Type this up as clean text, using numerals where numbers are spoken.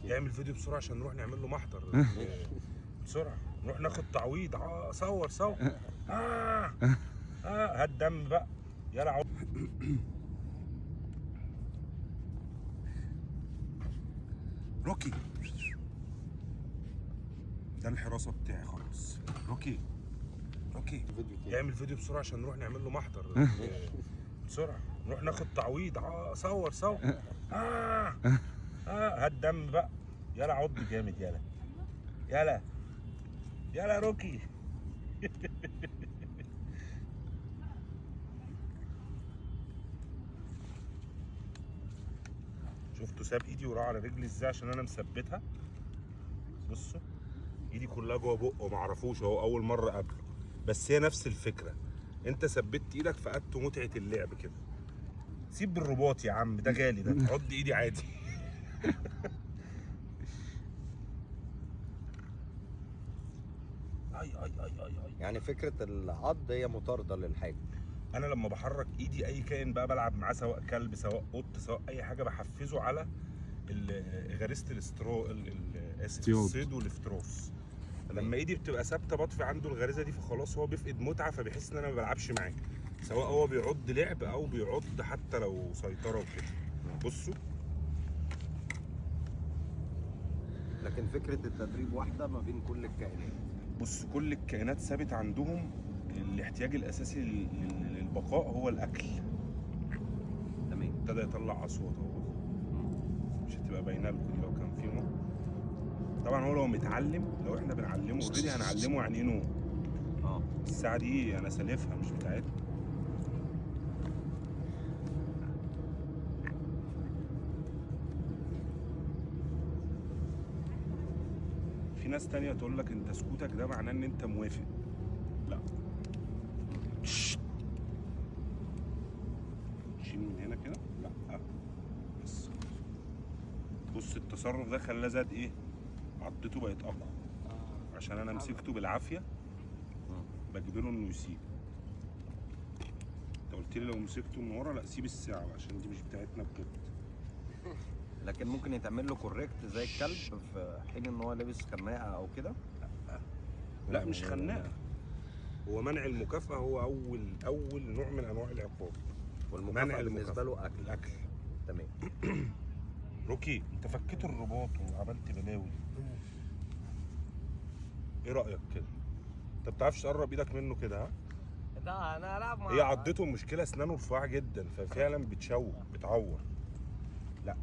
يعمل فيديو بسرعه عشان نروح نعمل له محضر. بسرعه نروح ناخد تعويض. صور هات دم بقى. يلا روكي، ده الحراسه بتاعي خلاص. روكي يعمل فيديو بسرعه عشان نروح نعمل له محضر. بسرعه نروح ناخد تعويض. صور هات دم بقى. يلا عض جامد. يلا روكي. شفتوا ساب ايدي وراح على رجلي ازاي عشان انا مثبتها. بصوا ايدي كلها جوه بقه، معرفوش اهو اول مره قابله، بس هي نفس الفكره. انت ثبتت ايدك فقدت متعه اللعب كده. سيب بالرباط يا عم، ده غالي ده. عض ايدي عادي. اي. يعني فكره العض هي مطارده للحاجه. انا لما بحرك ايدي اي كائن بقى بلعب معاه، سواء كلب سواء قط سواء اي حاجه، بحفزه على غريزه الصيد والافتراس. لما ايدي بتبقى ثابته بطفي عنده الغريزه دي، فخلاص هو بيفقد متعه، فبيحس ان انا ما بلعبش معاه، سواء هو بيعض لعب او بيعض حتى لو سيطره وكده. بصوا، لكن فكره التدريب واحده ما بين كل الكائنات. بص كل الكائنات ثابت عندهم الاحتياج الاساسي للبقاء هو الاكل. تمام. ابتدى يطلع اصوات اهو، مش هتبقى باينه لكم دي لو كان في نوم. طبعا هو لو متعلم، لو احنا بنعلمه اوريدي هنعلمه يعني ايه نوم. الساعه دي انا سالفها مش بتاعتنا. في ناس تانية تقول لك انت سكوتك ده معناه ان انت موافق. لا، شيل من هنا كده. لا بس بص التصرف ده خلاه زاد ايه، عضته بقت اقوى عشان انا مسكته بالعافيه بجبره انه يسيب. انت قلت لي لو مسكته من ورا لا سيب الساعه عشان دي مش بتاعتنا بجد. لكن ممكن يتعمل له كوريكت زي الكلب في حين ان هو لابس خناقه او كده. لا مش خناقه، هو منع المكافاه هو اول نوع من انواع العقاب. والمكافاه بالنسبه له الاكل. تمام. روكي انت فكيت الرباط وعملت بلاوي، ايه رايك كده؟ انت بتعرفش تقرب ايدك منه كده؟ ها لا انا العب مع هي عضته مشكله، اسنانه رفيعه جدا ففعلا بتعور. لا